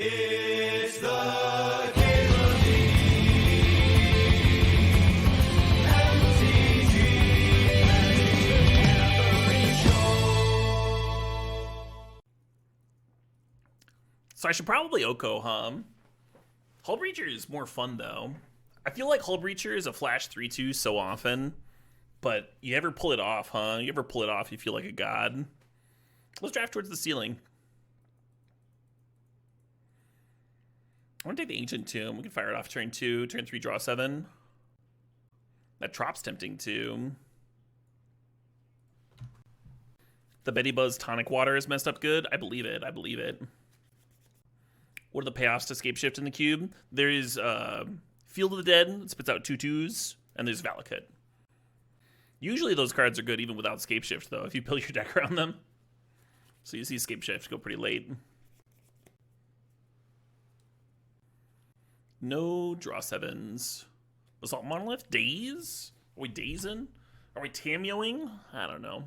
It's the Caleb MTG Gathering Show. So I should probably Oko, huh? Hull Breacher is more fun, though. I feel like Hull Breacher is a flash 3-2 so often, but you ever pull it off, huh? You ever pull it off, you feel like a god. Let's draft towards the ceiling. I want to take the Ancient Tomb. We can fire it off turn 2, turn 3, draw 7. That Trop's tempting, too. The Betty Buzz Tonic Water is messed up good. I believe it. I believe it. What are the payoffs to Scape Shift in the cube? There is Field of the Dead. It spits out 2/2s. And there's Valakut. Usually those cards are good even without Scape Shift, though, if you build your deck around them. So you see Scape Shift go pretty late. No draw 7s. Assault Monolith? Daze? Are we dazing? Are we Tameoing? I don't know.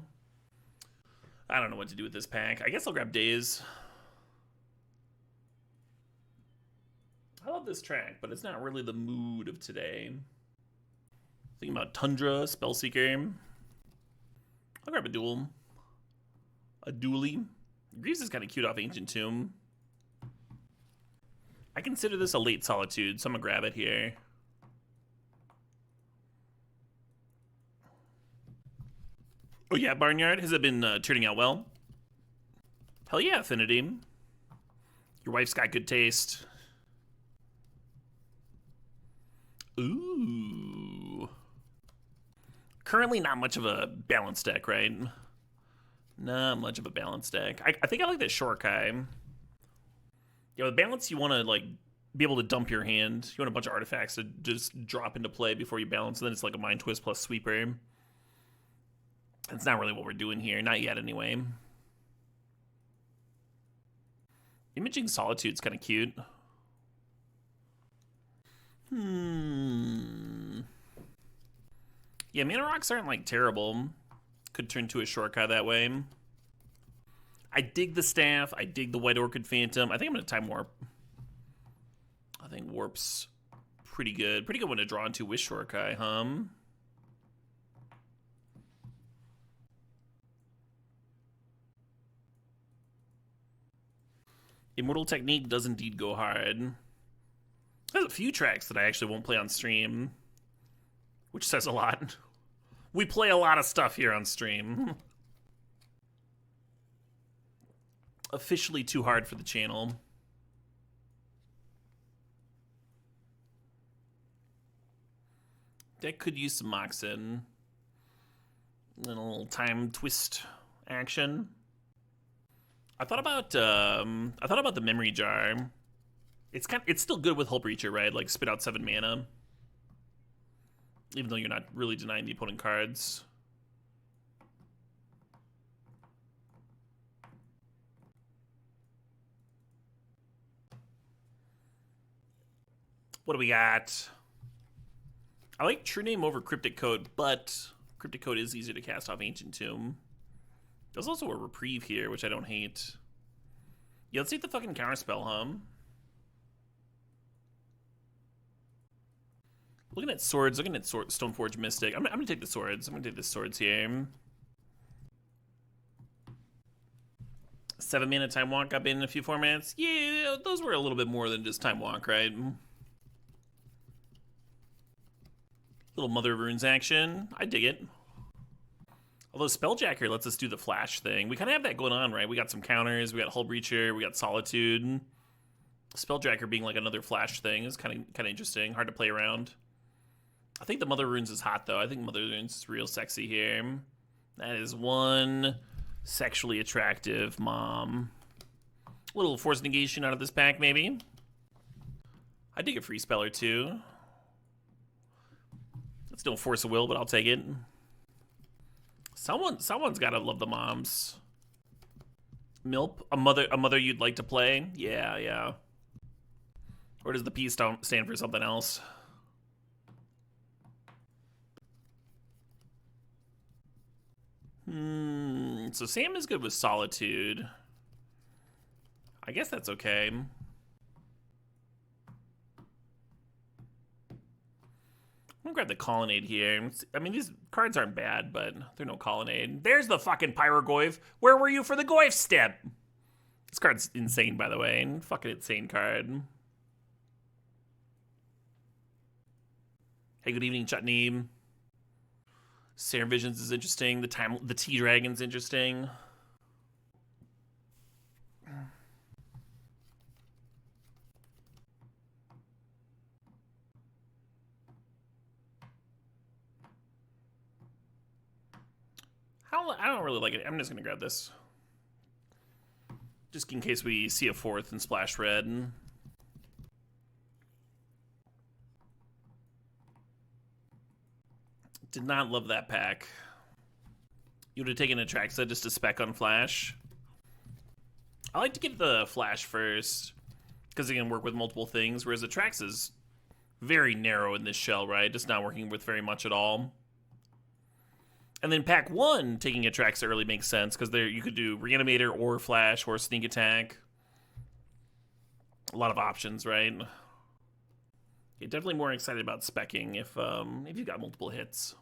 I don't know what to do with this pack. I guess I'll grab Daze. I love this track, but it's not really the mood of today. Thinking about Tundra, Spellseeker. I'll grab a duel. A dually. Greaves is kind of cute off Ancient Tomb. I consider this a late Solitude, so I'm gonna grab it here. Oh yeah, Barnyard, has it been turning out well? Hell yeah, Affinity. Your wife's got good taste. Ooh. Currently not much of a balanced deck, right? Not much of a balanced deck. I think I like that Shorkai. Yeah, with balance, you want to like be able to dump your hand. You want a bunch of artifacts to just drop into play before you balance. And then it's like a Mind Twist plus Sweeper. That's not really what we're doing here. Not yet, anyway. Imaging Solitude's kind of cute. Yeah, Mana Rocks aren't like terrible. Could turn to a Shortcut that way. I dig the Staff. I dig the White Orchid Phantom. I think I'm going to Time Warp. I think Warp's pretty good. Pretty good one to draw into with Shorkai, Immortal Technique does indeed go hard. There's a few tracks that I actually won't play on stream, which says a lot. We play a lot of stuff here on stream. Officially too hard for the channel. Deck could use some Moxen. Little time twist action. I thought about the Memory Jar. It's still good with Hull Breacher, right? Like spit out 7 mana. Even though you're not really denying the opponent cards. What do we got? I like True Name over Cryptic Code, but Cryptic Code is easier to cast off Ancient Tomb. There's also a Reprieve here, which I don't hate. Yeah, let's take the fucking Counterspell, Looking at swords, Stoneforge Mystic. I'm gonna take the swords. I'm gonna take the swords here. 7 mana Time Walk got banned in a few formats. Yeah, those were a little bit more than just Time Walk, right? Little Mother of Runes action. I dig it. Although Spelljacker lets us do the flash thing. We kind of have that going on, right? We got some counters. We got Hull Breacher. We got Solitude. Spelljacker being like another flash thing is kind of interesting. Hard to play around. I think the Mother of Runes is hot, though. I think Mother of Runes is real sexy here. That is one sexually attractive mom. A little Force Negation out of this pack, maybe. I dig a Free Speller, too. Let's don't Force a Will, but I'll take it. Someone's gotta love the moms. Milp, a mother you'd like to play? Yeah. Or does the P stand for something else? So Sam is good with Solitude. I guess that's okay. I'm gonna grab the Colonnade here. I mean, these cards aren't bad, but they're no Colonnade. There's the fucking Pyrogoyf. Where were you for the Goyf step? This card's insane, by the way. Fucking insane card. Hey, good evening, Chutney. Serum Visions is interesting. The T-Dragon's interesting. I don't really like it. I'm just gonna grab this. Just in case we see a fourth and splash red. Did not love that pack. You would have taken Atraxa just to spec on Flash. I like to get the Flash first, because it can work with multiple things, whereas Atraxa's very narrow in this shell, right? Just not working with very much at all. And then pack 1, taking Atraxa early makes sense, because there you could do Reanimator or Flash or Sneak Attack. A lot of options, right? Yeah, definitely more excited about specking if you've got multiple hits.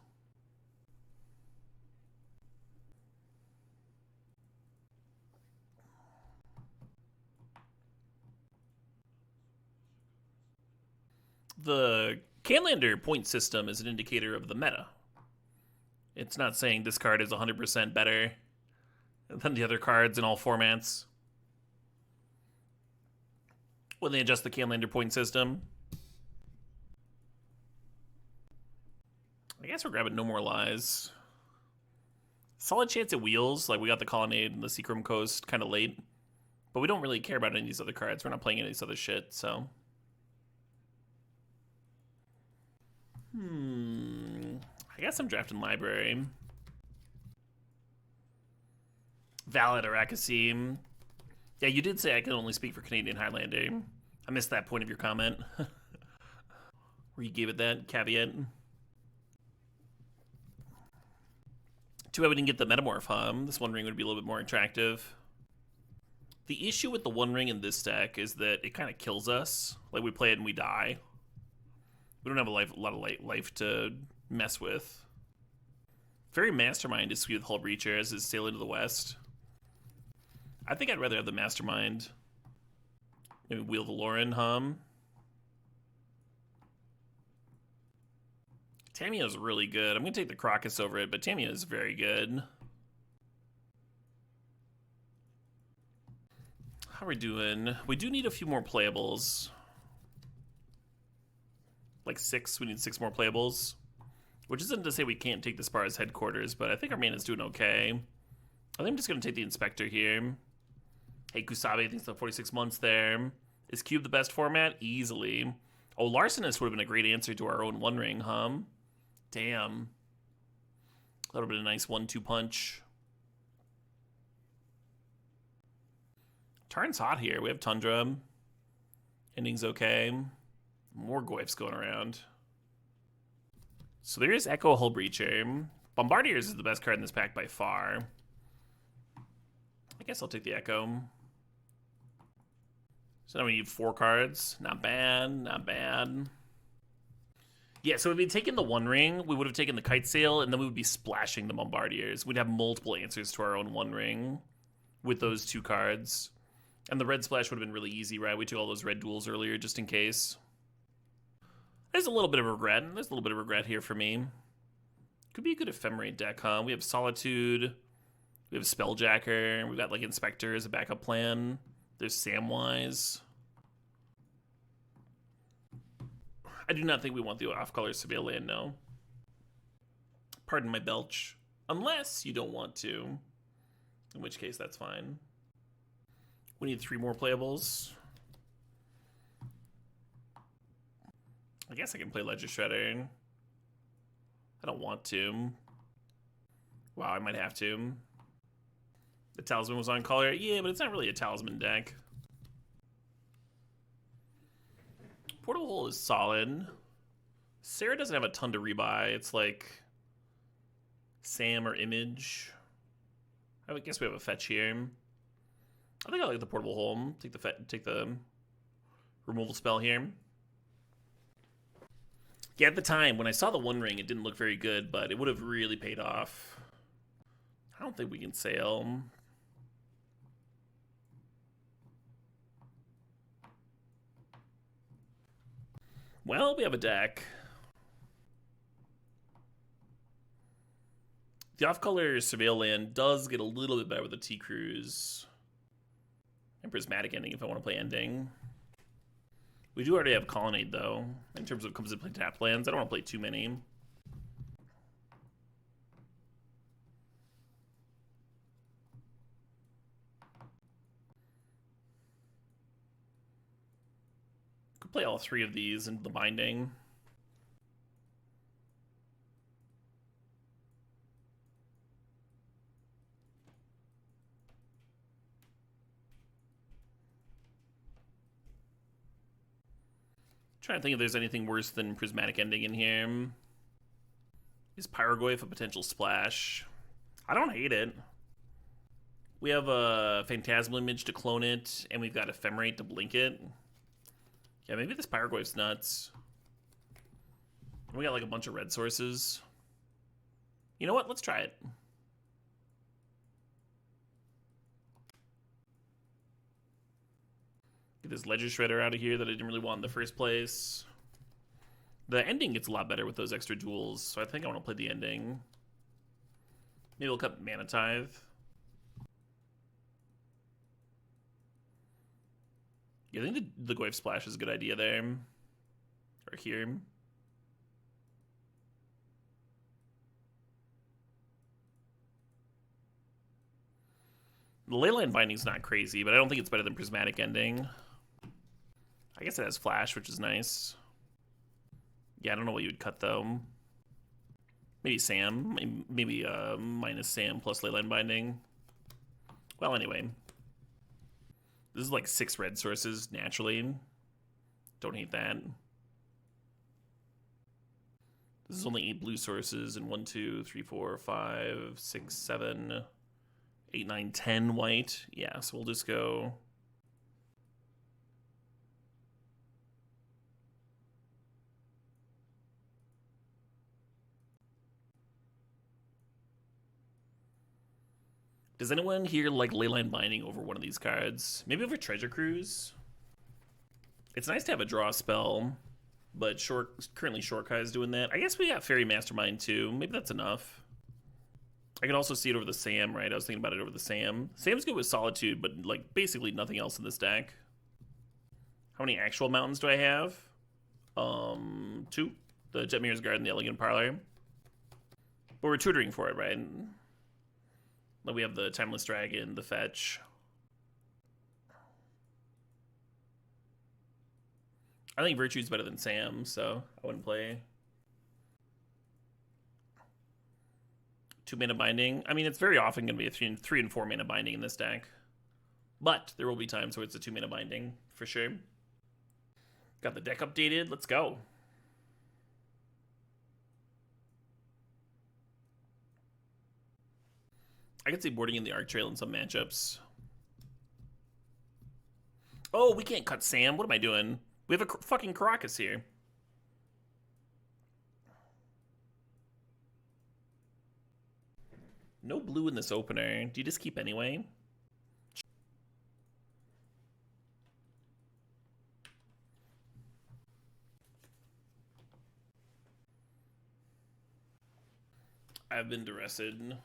The Canlander point system is an indicator of the meta. It's not saying this card is 100% better than the other cards in all formats. When they adjust the Canlander point system. I guess we're grabbing No More Lies. Solid chance at wheels. Like, we got the Colonnade and the Seacrum Coast kind of late. But we don't really care about any of these other cards. We're not playing any of these other shit, so... I guess I'm drafting Library. Valid Arachasime. Yeah, you did say I can only speak for Canadian Highlander. I missed that point of your comment. Where you gave it that caveat. Too bad we didn't get the Metamorph, huh? This One Ring would be a little bit more attractive. The issue with the One Ring in this deck is that it kind of kills us. Like, we play it and we die. We don't have a lot of life to mess with. Very Mastermind is sweet with Hull Breacher as is Sail into the West. I think I'd rather have the Mastermind. Maybe Wheel the Lauren, hum. Tamiya's really good. I'm going to take the Crocus over it, but Tamiya is very good. How are we doing? We do need a few more playables. Like 6. We need 6 more playables. Which isn't to say we can't take the Spar's headquarters, but I think our mana's doing okay. I think I'm just going to take the Inspector here. Hey, Kusabe thinks the 46 months there. Is Cube the best format? Easily. Oh, Larcenist would have been a great answer to our own One Ring, hum. Damn. That would have been a nice 1-2 punch. Tarn's hot here. We have Tundra. Ending's okay. More Goyfs going around. So there is Echo Hull Breacher. Bombardiers is the best card in this pack by far. I guess I'll take the Echo. So now we need 4 cards. Not bad, not bad. Yeah, so if we'd taken the One Ring, we would have taken the Kite Sail, and then we would be splashing the Bombardiers. We'd have multiple answers to our own One Ring with those 2 cards. And the red splash would have been really easy, right? We took all those red duels earlier just in case. There's a little bit of regret. There's a little bit of regret here for me. Could be a good Ephemerate deck, huh? We have Solitude. We have Spelljacker. We've got, like, Inspector as a backup plan. There's Samwise. I do not think we want the off-color Seville land, no. Pardon my belch. Unless you don't want to. In which case, that's fine. We need 3 more playables. I guess I can play Ledger Shredder. I don't want to. Wow, I might have to. The Talisman was on color. Yeah, but it's not really a Talisman deck. Portal Hole is solid. Sarah doesn't have a ton to rebuy. It's like Sam or Image. I guess we have a fetch here. I think I like the Portable Hole. Take the removal spell here. Yeah, at the time, when I saw the One Ring, it didn't look very good, but it would have really paid off. I don't think we can sail. Well, we have a deck. The off-color Surveil land does get a little bit better with the T-Cruise. And Prismatic Ending if I want to play Ending. We do already have Colonnade, though, in terms of comes to play tapped lands. I don't want to play too many. Could play all three of these into the binding. Trying to think if there's anything worse than Prismatic Ending in here. Is Pyrogoyf a potential splash? I don't hate it. We have a Phantasmal Image to clone it, and we've got Ephemerate to blink it. Yeah, maybe this Pyrogoyf's nuts. We got like a bunch of red sources. You know what? Let's try it. Get this Ledger Shredder out of here that I didn't really want in the first place. The ending gets a lot better with those extra duels, so I think I want to play the ending. Maybe we'll cut Mana Tithe. Yeah, I think the Goyf Splash is a good idea there. Or here. The Leyline Binding's not crazy, but I don't think it's better than Prismatic Ending. I guess it has Flash, which is nice. Yeah, I don't know what you would cut, though. Maybe Sam. Maybe minus Sam plus Leyline Binding. Well, anyway. This is like 6 red sources, naturally. Don't hate that. This is only 8 blue sources, and 1, 2, 3, 4, 5, 6, 7, 8, 9, 10 white. Yeah, so we'll just go... Does anyone here like Leyline Binding over one of these cards? Maybe over Treasure Cruise? It's nice to have a draw spell, but currently Shorkai is doing that. I guess we got Fairy Mastermind too. Maybe that's enough. I could also see it over the Sam, right? I was thinking about it over the Sam. Sam's good with Solitude, but like basically nothing else in this deck. How many actual mountains do I have? 2. The Jetmir's Guard and the Elegant Parlor. But we're tutoring for it, right? Then we have the Timeless Dragon, the Fetch. I think Virtue's better than Sam, so I wouldn't play. 2 mana binding. I mean, it's very often going to be a 3 and 4 mana binding in this deck. But there will be times where it's a 2 mana binding, for sure. Got the deck updated. Let's go. I could see boarding in the Arc Trail in some matchups. Oh, we can't cut Sam. What am I doing? We have a fucking Caracas here. No blue in this opener. Do you just keep anyway? I've been arrested.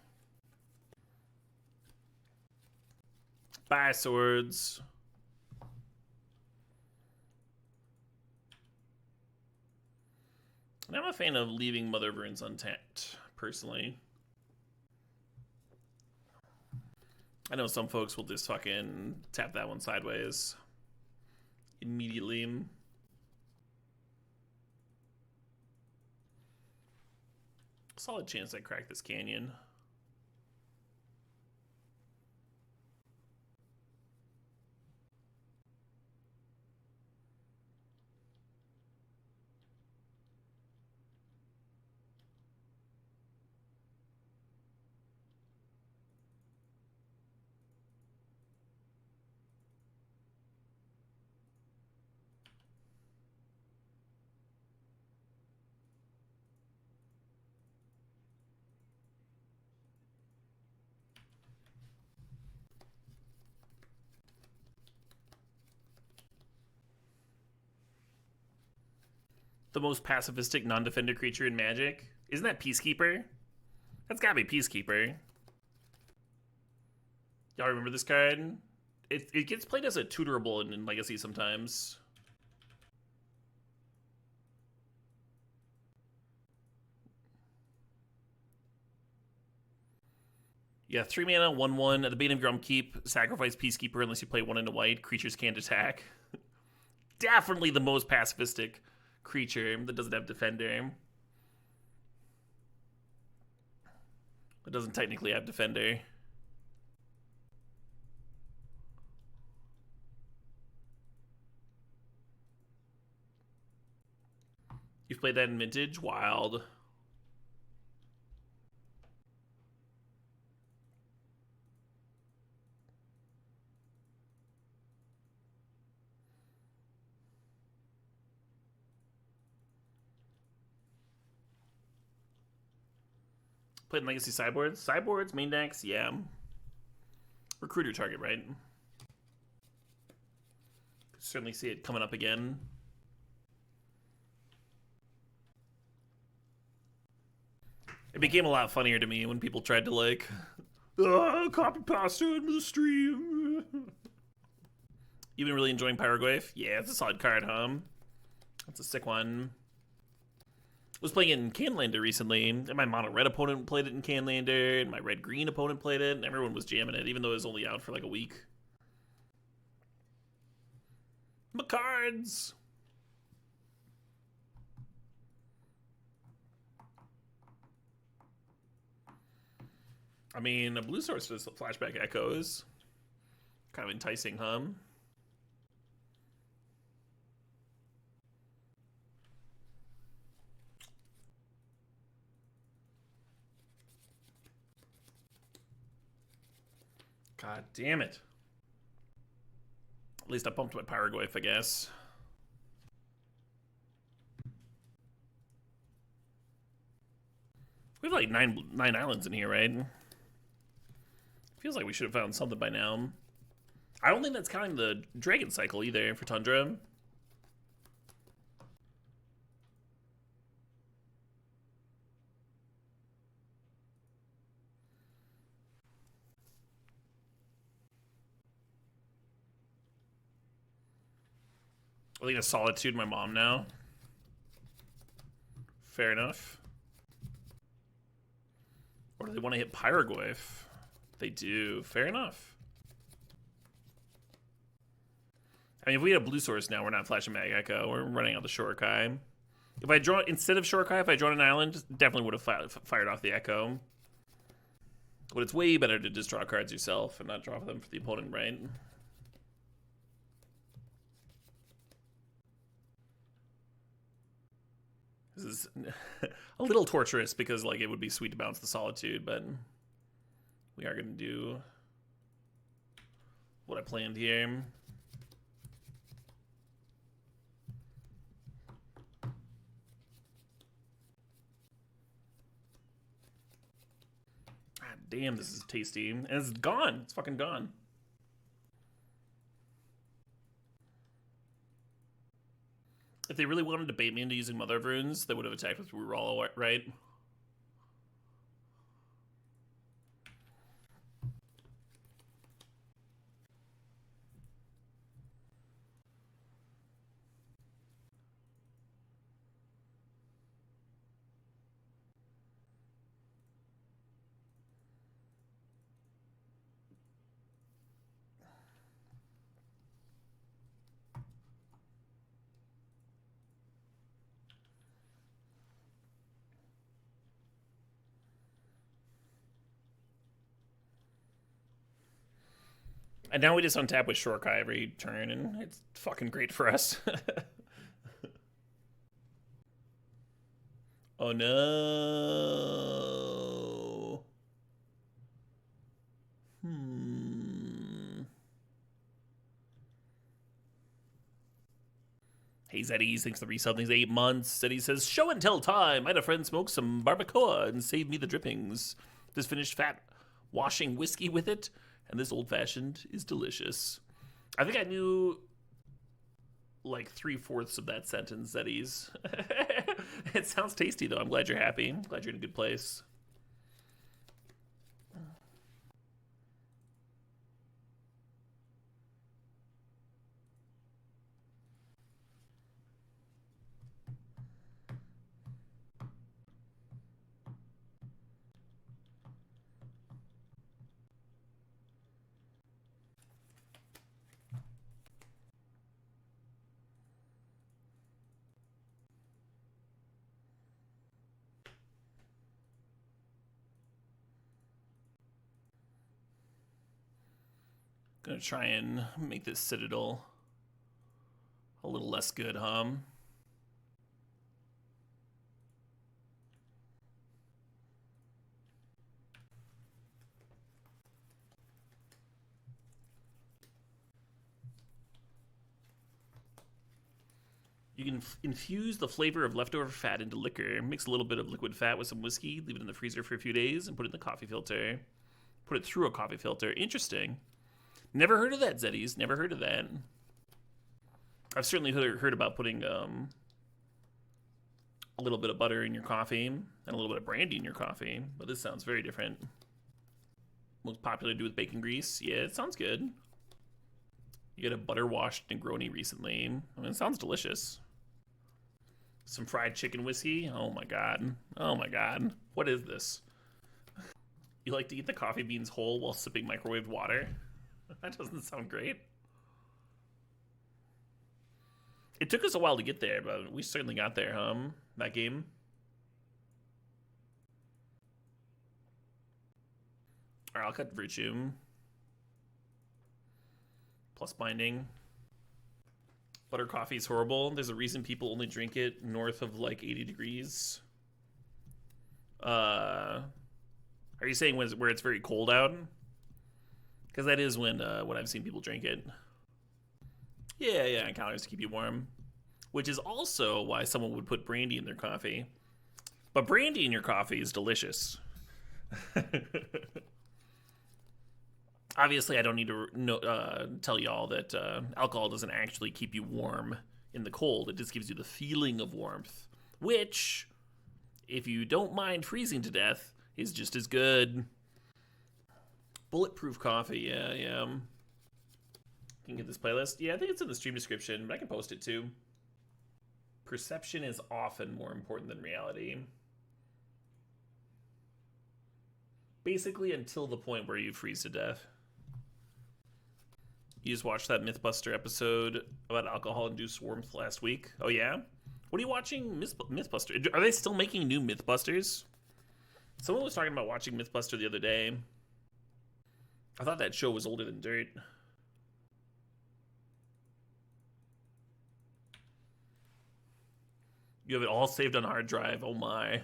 Bye, swords. And I'm a fan of leaving Mother of Runes untapped, personally. I know some folks will just fucking tap that one sideways immediately. Solid chance I crack this canyon. the most pacifistic non-defender creature in Magic? Isn't that Peacekeeper? That's gotta be Peacekeeper. Y'all remember this card? It gets played as a tutorable in Legacy sometimes. Yeah, 3 mana, 1/1. At the Bane of Grum Keep, sacrifice Peacekeeper unless you play 1 into white. Creatures can't attack. Definitely the most pacifistic creature that doesn't have Defender. It doesn't technically have Defender. You've played that in Vintage? Wild. Played in Legacy sideboards? Sideboards, main decks, yeah. Recruiter target, right? Certainly see it coming up again. It became a lot funnier to me when people tried to, like, copy pasta into the stream. You been really enjoying Pyroglyph? Yeah, it's a solid card, huh? That's a sick one. I was playing it in Canlander recently, and my mono red opponent played it in Canlander, and my red green opponent played it, and everyone was jamming it, even though it was only out for like a week. My cards! I mean, a blue source does flashback echoes. Kind of enticing, huh? God damn it. At least I pumped my Pyroglyph, I guess. We have like nine islands in here, right? Feels like we should have found something by now. I don't think that's counting the Dragon Cycle either for Tundra. I think a Solitude my mom now. Fair enough. Or do they want to hit Pyroglyph? They do. Fair enough. I mean, if we had a blue source now, we're not flashing Mag Echo. We're running out the Shorokai. If I draw, instead of Shorokai, if I drawn an island, definitely would have fired off the Echo. But it's way better to just draw cards yourself and not draw them for the opponent, right? This is a little torturous because, like, it would be sweet to bounce the Solitude, but we are going to do what I planned here. God damn, this is tasty. And it's gone. It's fucking gone. If they really wanted to bait me into using Mother of Runes, they would have attacked with Rurala, right? And now we just untap with Shorokai every turn, and it's fucking great for us. Oh no. Hey Zeddy thinks the resub thing's 8 months. Zeddy says, show and tell time. I had a friend smoke some barbacoa and save me the drippings. Just finished fat washing whiskey with it, and this old fashioned is delicious. I think I knew like 3/4 of that sentence, Zeddies. It sounds tasty, though. I'm glad you're happy. I'm glad you're in a good place. Gonna try and make this Citadel a little less good, huh? You can infuse the flavor of leftover fat into liquor. Mix a little bit of liquid fat with some whiskey, leave it in the freezer for a few days, and put it in the coffee filter. Put it through a coffee filter. Interesting. Never heard of that, Zeddies. Never heard of that. I've certainly heard about putting a little bit of butter in your coffee and a little bit of brandy in your coffee, but this sounds very different. Most popular to do with bacon grease. Yeah, it sounds good. You got a butter washed Negroni recently. I mean, it sounds delicious. Some fried chicken whiskey. Oh my god. Oh my god. What is this? You like to eat the coffee beans whole while sipping microwaved water? That doesn't sound great. It took us a while to get there, but we certainly got there, that game. Alright, I'll cut Virtue. Plus binding. Butter coffee is horrible. There's a reason people only drink it north of like 80 degrees. Are you saying where it's very cold out? Because that is when I've seen people drink it. Yeah, calories to keep you warm. Which is also why someone would put brandy in their coffee. But brandy in your coffee is delicious. Obviously, I don't need to tell y'all that alcohol doesn't actually keep you warm in the cold. It just gives you the feeling of warmth, which, if you don't mind freezing to death, is just as good. Bulletproof coffee, yeah. Can you get this playlist? Yeah, I think it's in the stream description, but I can post it too. Perception is often more important than reality. Basically, until the point where you freeze to death. You just watched that Mythbuster episode about alcohol-induced warmth last week. Oh, yeah? What are you watching Mythbuster? Are they still making new Mythbusters? Someone was talking about watching Mythbuster the other day. I thought that show was older than dirt. You have it all saved on hard drive. Oh, my.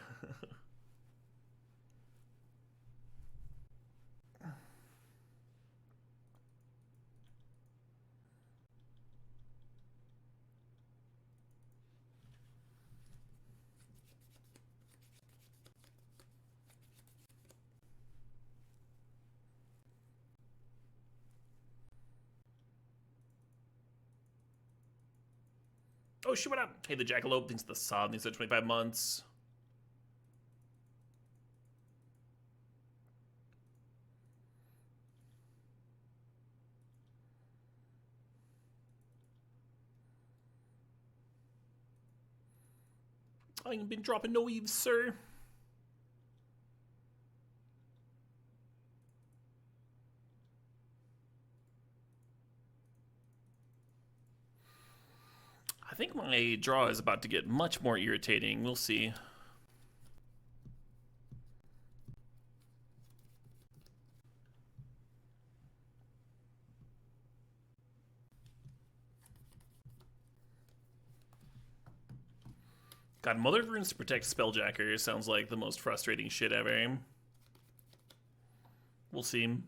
Oh, shit, what up? Hey, the Jackalope thinks the Sob needs 25 months. I ain't been dropping no eaves, sir. I think my draw is about to get much more irritating. We'll see. God, Mother of Runes to protect Spelljacker sounds like the most frustrating shit ever. We'll see.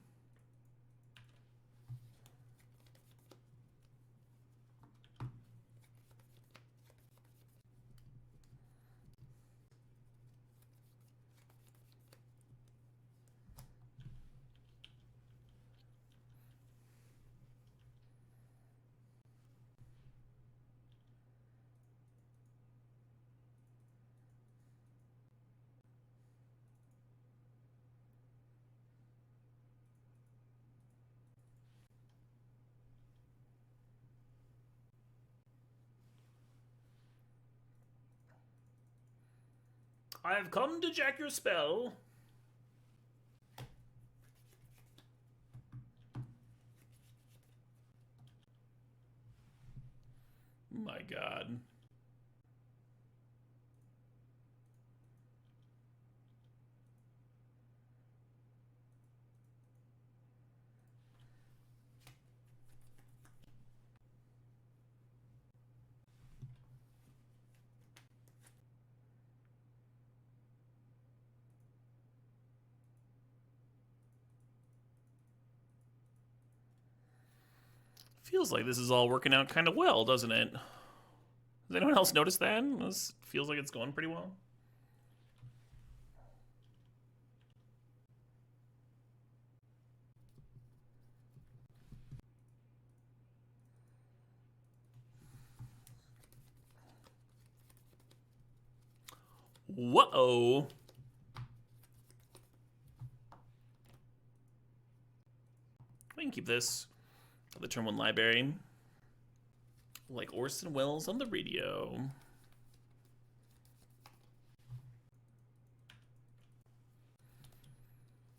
I have come to jack your spell. My God. Feels like this is all working out kind of well, doesn't it? Does anyone else notice that? This feels like it's going pretty well. Whoa. We can keep this. The turn 1 library. Like Orson Welles on the radio.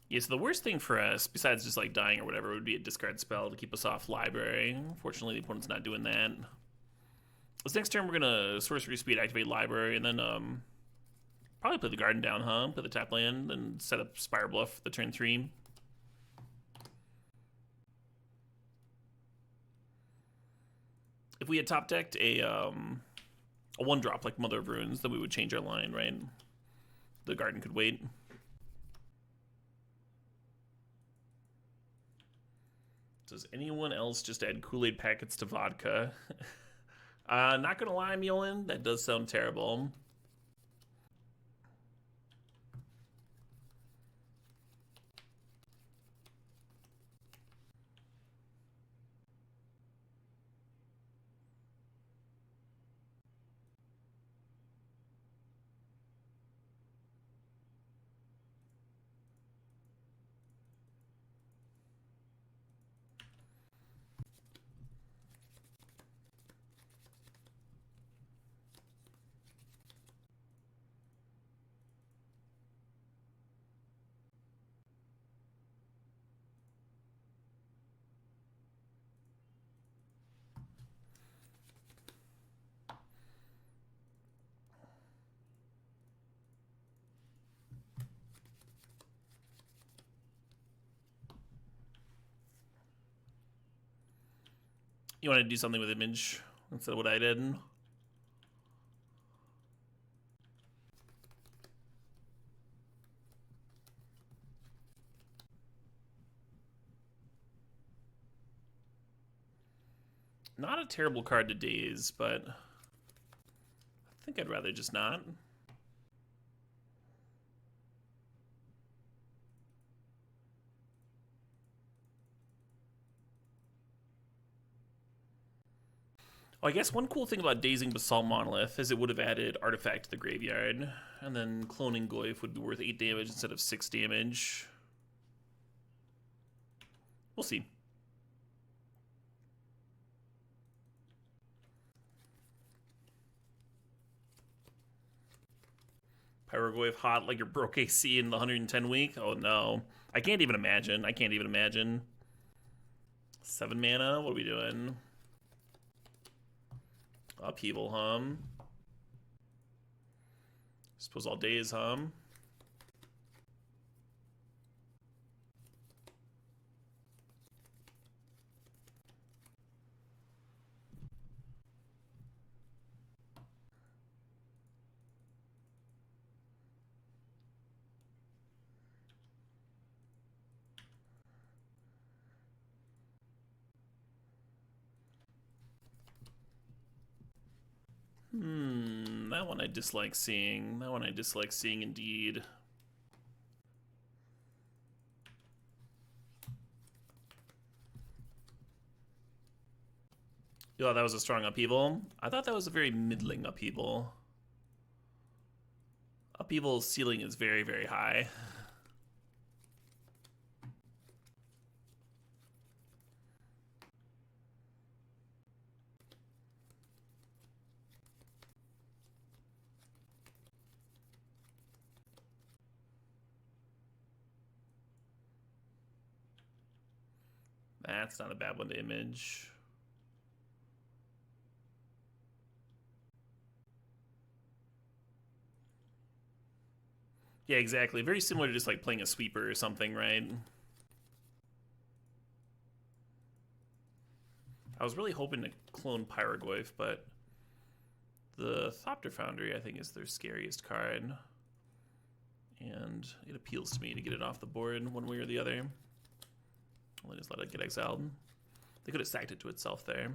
Yeah, so the worst thing for us, besides just like dying or whatever, would be a discard spell to keep us off library. Unfortunately, the opponent's not doing that. This next turn, we're gonna sorcery speed activate library, and then probably put the garden down, huh? Put the tap land, and set up Spire Bluff the turn 3. If we had top decked a 1-drop like Mother of Runes, then we would change our line, right? The garden could wait. Does anyone else just add Kool-Aid packets to vodka? Not gonna lie, Mulin, that does sound terrible. You want to do something with image instead of what I did? Not a terrible card to daze, but I think I'd rather just not. Oh, I guess one cool thing about dazing Basalt Monolith is it would have added Artifact to the graveyard, and then cloning Goyf would be worth 8 damage instead of 6 damage. We'll see. Pyrogoyf hot like your broke AC in the 110 week? Oh no. I can't even imagine. I can't even imagine. 7 mana? What are we doing? Upheaval, hum. Suppose all days, hum. That one I dislike seeing. That one I dislike seeing indeed. Oh, that was a strong upheaval. I thought that was a very middling upheaval. Upheaval's ceiling is very, very high. That's not a bad one to image. Yeah, exactly. Very similar to just like playing a sweeper or something, right? I was really hoping to clone Pyroglyph, but the Thopter Foundry, I think, is their scariest card. And it appeals to me to get it off the board one way or the other. I'll just let it get exiled. They could have sacked it to itself there.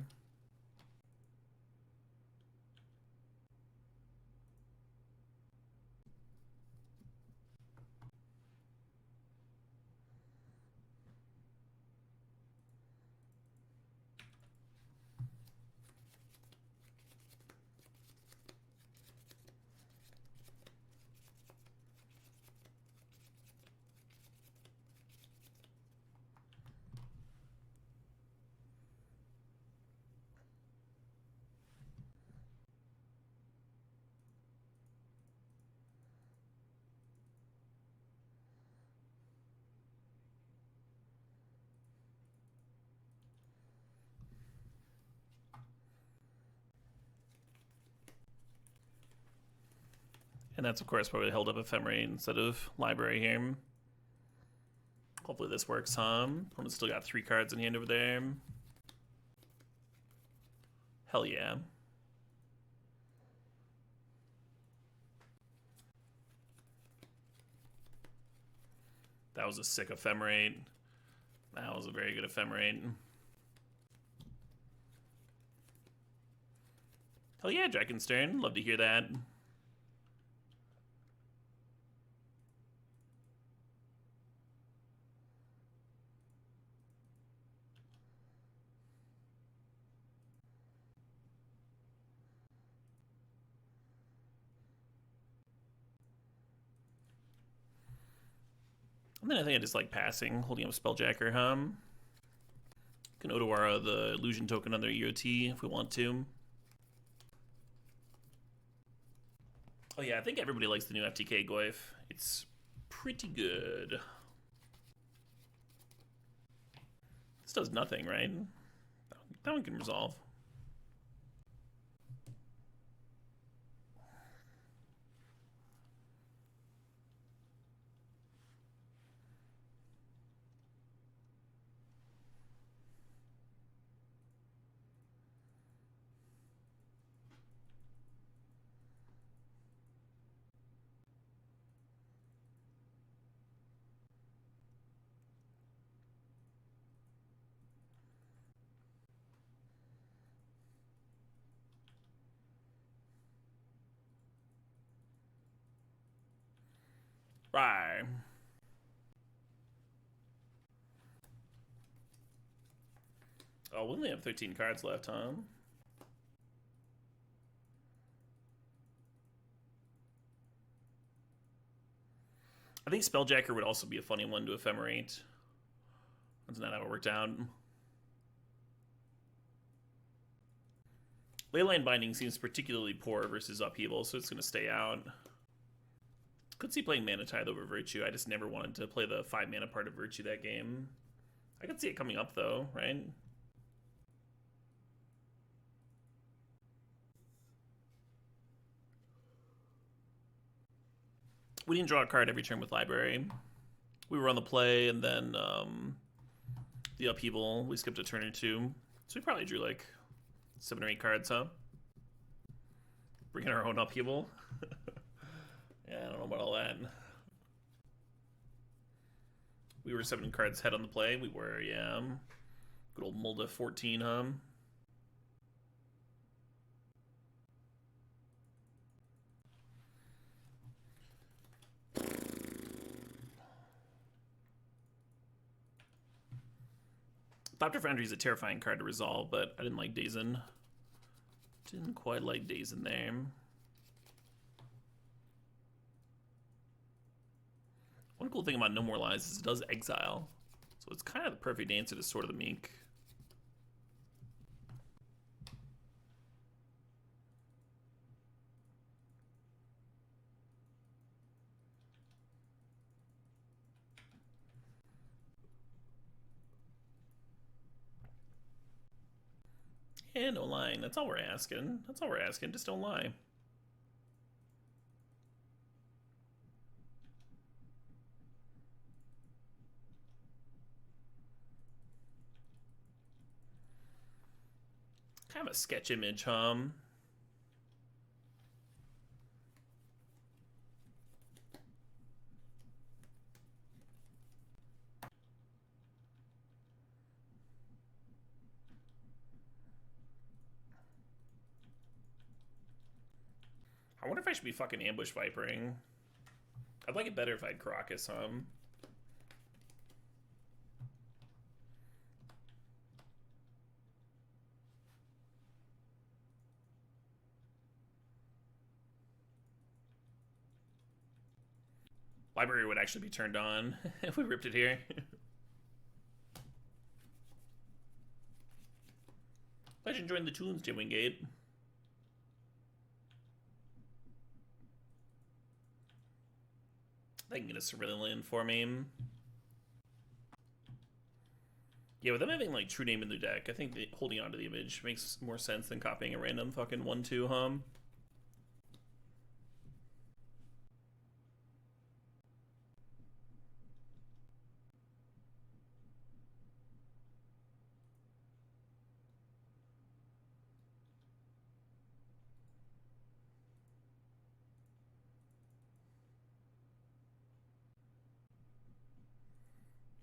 And that's, of course, why we held up Ephemerate instead of Library here. Hopefully this works, huh? Opponent's still got 3 cards in hand over there. Hell yeah. That was a sick Ephemerate. That was a very good Ephemerate. Hell yeah, Drakenstern. Love to hear that. And then I think I just like passing, holding up Spelljacker, huh? Can Odawara the illusion token on their EOT if we want to. Oh yeah, I think everybody likes the new FTK Goyf. It's pretty good. This does nothing, right? That one can resolve. Right. Oh, we only have 13 cards left, huh? I think Spelljacker would also be a funny one to Ephemerate. That's not how it worked out. Leyline Binding seems particularly poor versus Upheaval, so it's going to stay out. Could see playing Mana Tithe over Virtue. I just never wanted to play the 5 mana part of Virtue that game. I could see it coming up, though, right? We didn't draw a card every turn with Library. We were on the play, and then the Upheaval, we skipped a turn or two. So we probably drew like 7 or 8 cards, huh? Bringing our own Upheaval. Yeah, I don't know about all that. We were 7 cards ahead on the play. We were, yeah. Good old Mulda 14, huh? Thopter Foundry is a terrifying card to resolve, but I didn't like Dazen. Didn't quite like Dazen there. One cool thing about No More Lies is it does exile. So it's kind of the perfect answer to Sword of the Meek. Yeah, no lying. That's all we're asking. That's all we're asking. Just don't lie. Kind of a sketch image, I wonder if I should be fucking ambush vipering. I'd like it better if I had Caracas, Library would actually be turned on if we ripped it here. Legend joined the tunes, Jim Wingate. They can get a Cerulean for me. Yeah, with them having like true name in their deck, I think holding on to the image makes more sense than copying a random fucking 1/2,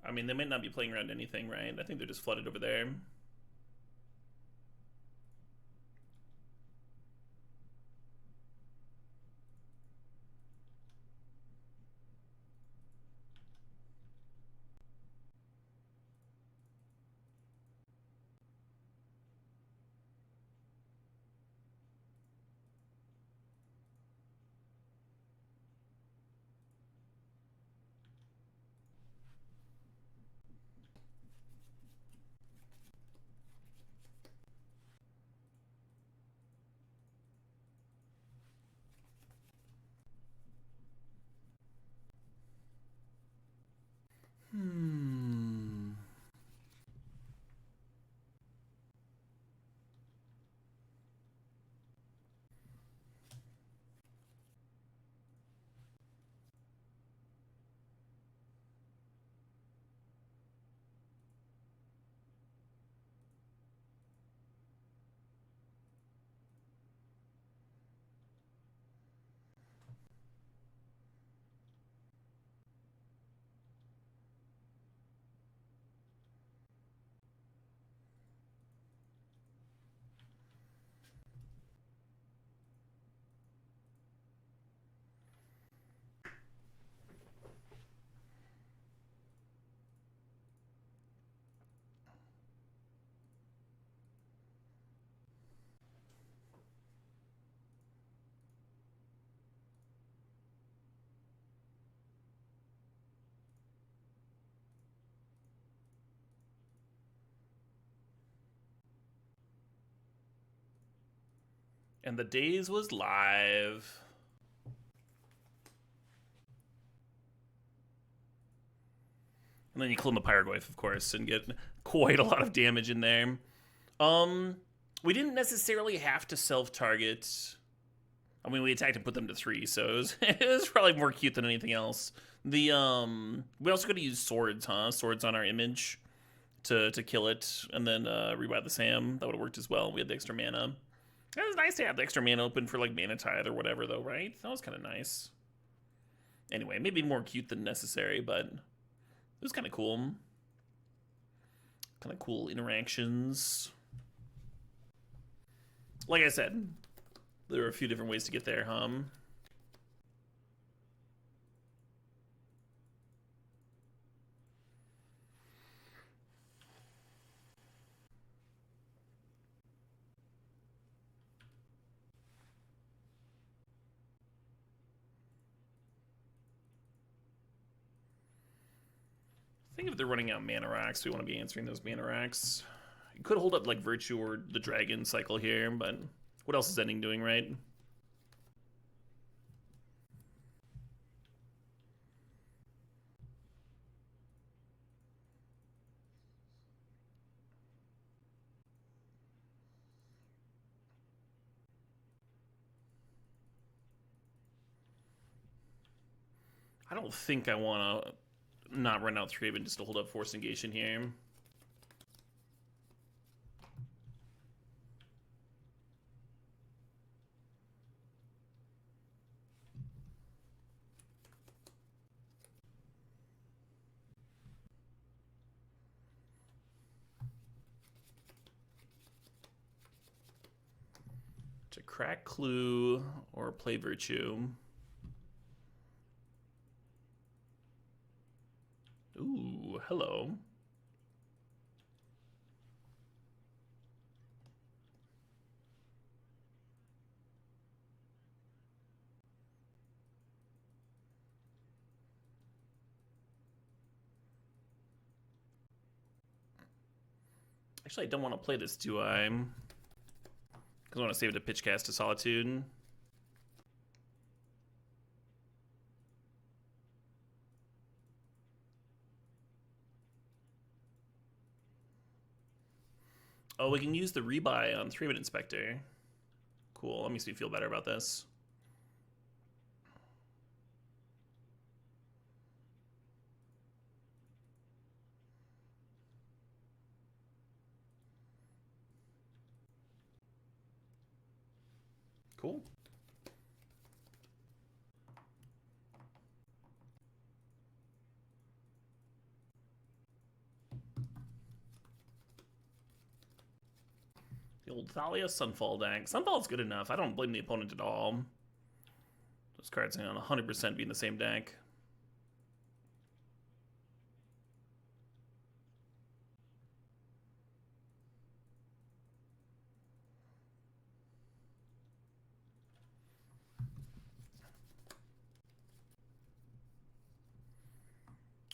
I mean, they might not be playing around anything, right? I think they're just flooded over there. And the Daze was live. And then you clone the Pyrogoyf, of course, and get quite a lot of damage in there. We didn't necessarily have to self-target. I mean, we attacked and put them to 3, so it was probably more cute than anything else. We also got to use swords, Swords on our image to kill it, and then rebuy the Sam. That would have worked as well. We had the extra mana. It was nice to have the extra mana open for like Mana Tithe or whatever, though, right? That was kind of nice. Anyway, maybe more cute than necessary, but it was kind of cool. Kind of cool interactions. Like I said, there are a few different ways to get there, I think if they're running out mana racks, we want to be answering those mana racks. You could hold up like Virtue or the Dragon cycle here, but what else is Ending doing, right? I don't think I want to not run out Thraben just to hold up Force Negation here. To crack Clue or play Virtue. Ooh, hello. Actually, I don't want to play this, do I? Because I want to save it to pitch cast to Solitude. Oh, we can use the rebuy on 3-Minute Inspector. Cool, that makes me feel better about this. Cool. The old Thalia Sunfall deck. Sunfall's good enough. I don't blame the opponent at all. Those cards are on 100% be in the same deck.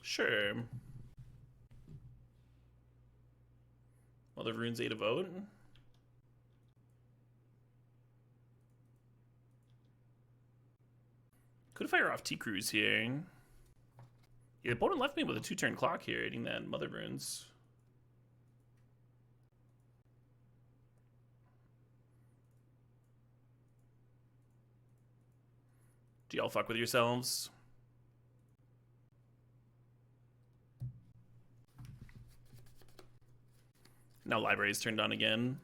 Sure. Mother of Runes 8 a vote. Could fire off T-Cruise here. Yeah, the opponent left me with a 2-turn clock here, hitting that Mother of Runes. Do y'all fuck with yourselves? Now library's turned on again.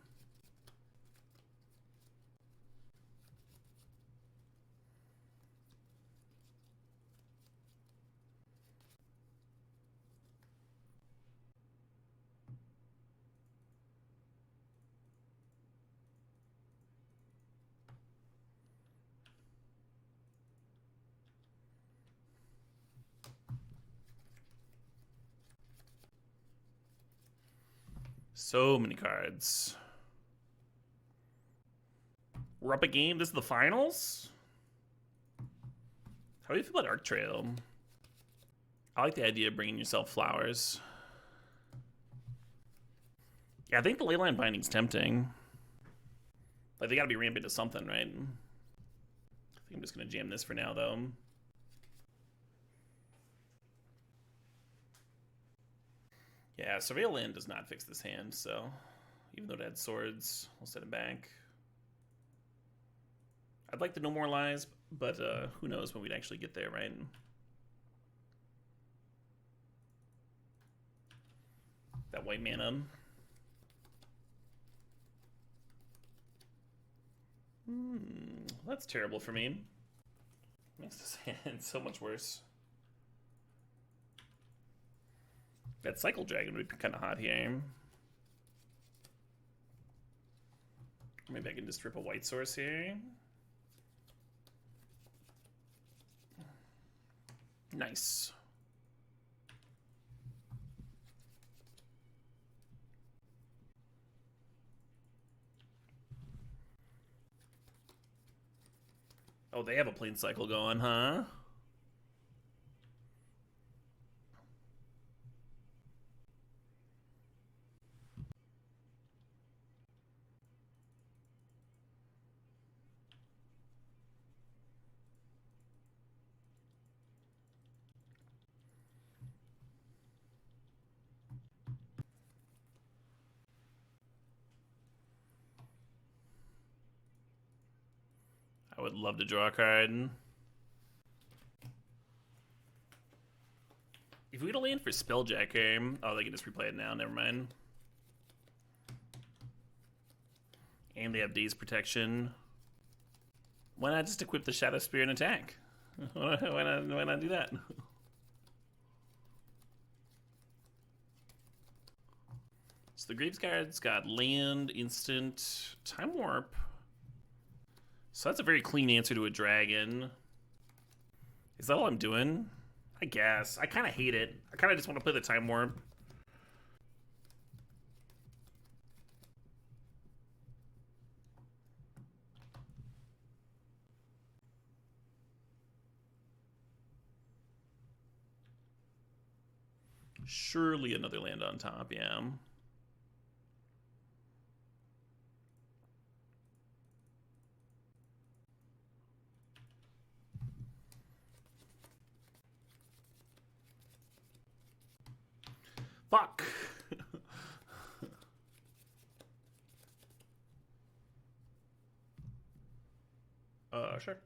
So many cards. We're up a game. This is the finals? How do you feel about Arc Trail? I like the idea of bringing yourself flowers. Yeah, I think the Leyline Binding's tempting. Like, they gotta be ramping to something, right? I think I'm just gonna jam this for now, though. Yeah, Surveil Land does not fix this hand, so even though it had swords, we'll set it back. I'd like to know more lies, but who knows when we'd actually get there, right? That white mana. That's terrible for me. Makes this hand so much worse. That Cycle Dragon would be kind of hot here. Maybe I can just rip a white source here. Nice. Oh, they have a plane cycle going, huh? I would love to draw a card. If we get a land for Spelljacker... Oh, they can just replay it now. Never mind. And they have Daze Protection. Why not just equip the Shadow Spear and attack? Why not do that? So the Graves card's got land, instant, Time Warp. So that's a very clean answer to a dragon. Is that all I'm doing? I guess. I kind of hate it. I kind of just want to play the Time Warp. Surely another land on top, yeah. Fuck. Sure.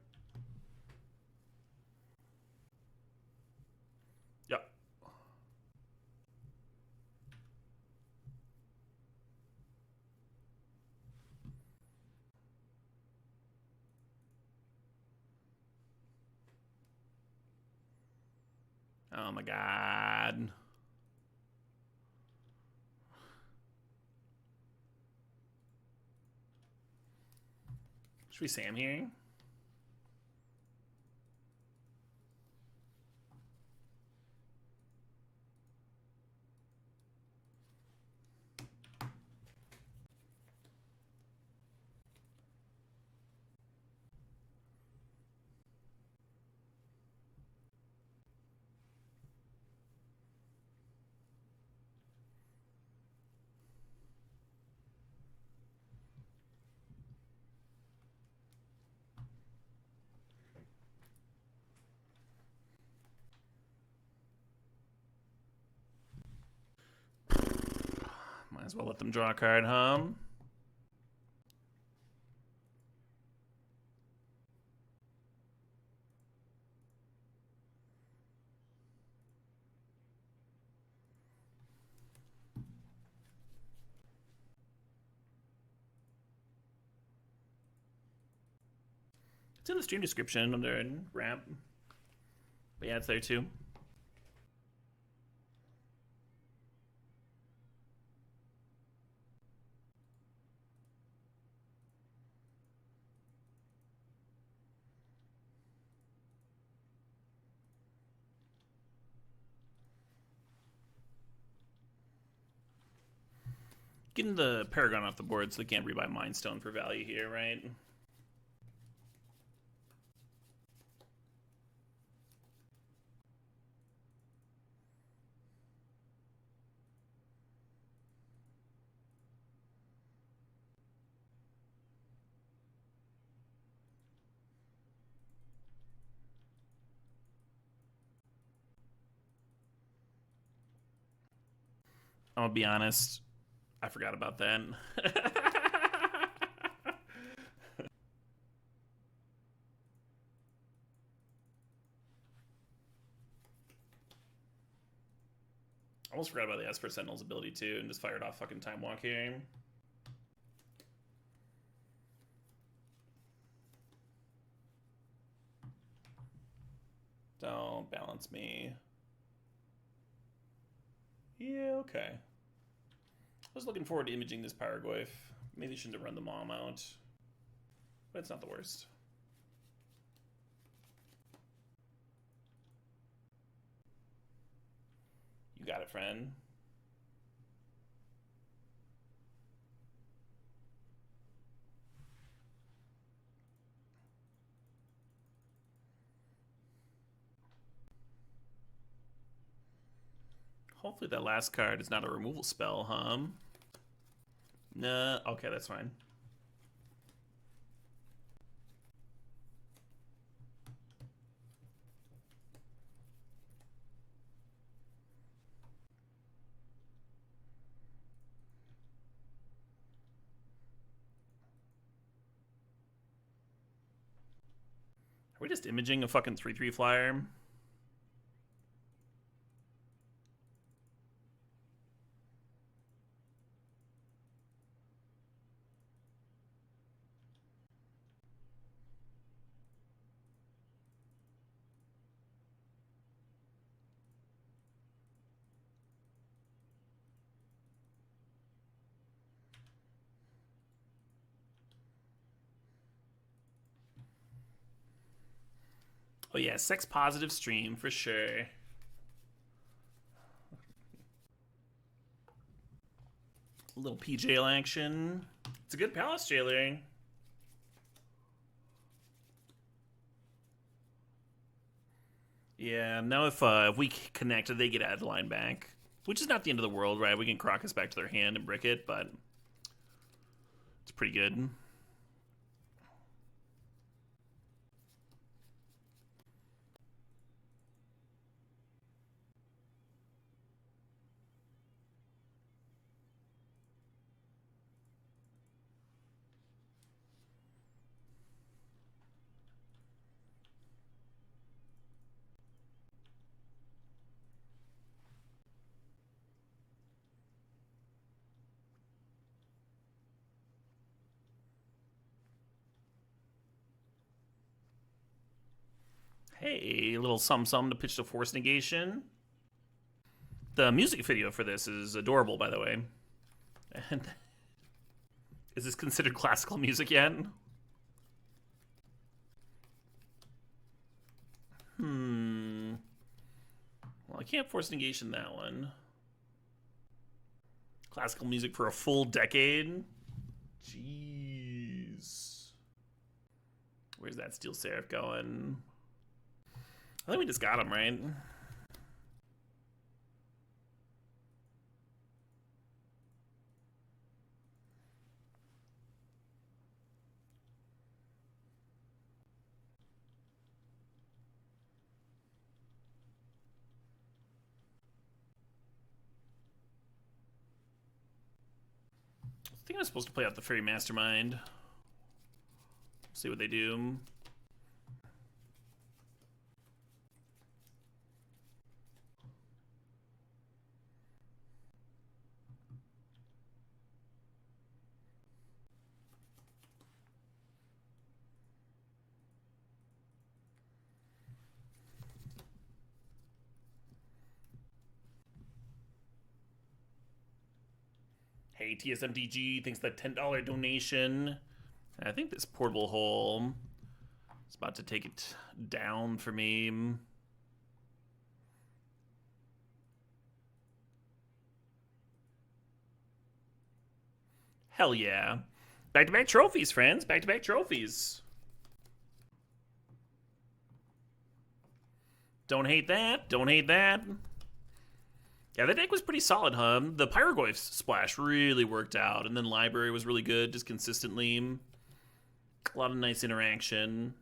Yep. Oh my god. Should we Sam here? Might as well let them draw a card, huh? It's in the stream description under wrap. But yeah, it's there too. Getting the Paragon off the board so they can't rebuy Mind Stone for value here, right? I'll be honest, I forgot about that. Almost forgot about the Esper Sentinel's ability too, and just fired off fucking Time Walk here. Don't balance me. Yeah, okay. I was looking forward to imaging this Paragoyf. Maybe shouldn't have run the mom out. But it's not the worst. You got it, friend. Hopefully that last card is not a removal spell, huh? Nah, okay, that's fine. Are we just imaging a fucking 3/3 flyer? Oh yeah, sex positive stream for sure. A little PJL action. It's a good Palace Jailer. Yeah, now if we connect, they get Adeline back. Which is not the end of the world, right? We can Crocus back to their hand and brick it, but it's pretty good. Hey, a little sum to pitch to Force Negation. The music video for this is adorable, by the way. And is this considered classical music yet? Well, I can't Force Negation that one. Classical music for a full decade? Jeez. Where's that Steel Seraph going? I think we just got him, right? I think I'm supposed to play out the Fairy Mastermind. See what they do. Hey, TSMDG, thanks for the $10 donation. I think this portable hole is about to take it down for me. Hell yeah. Back-to-back trophies, friends. Back-to-back trophies. Don't hate that. Don't hate that. Yeah, that deck was pretty solid, huh? The Pyroglyphs splash really worked out, and then Library was really good, just consistently. A lot of nice interaction.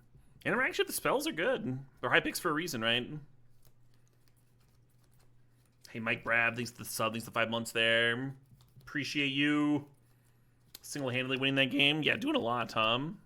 Interaction with the spells are good. They're high picks for a reason, right? Hey, Mike Brab, thanks to the sub, thanks to the 5 months there. Appreciate you. Single-handedly winning that game. Yeah, doing a lot, Tom.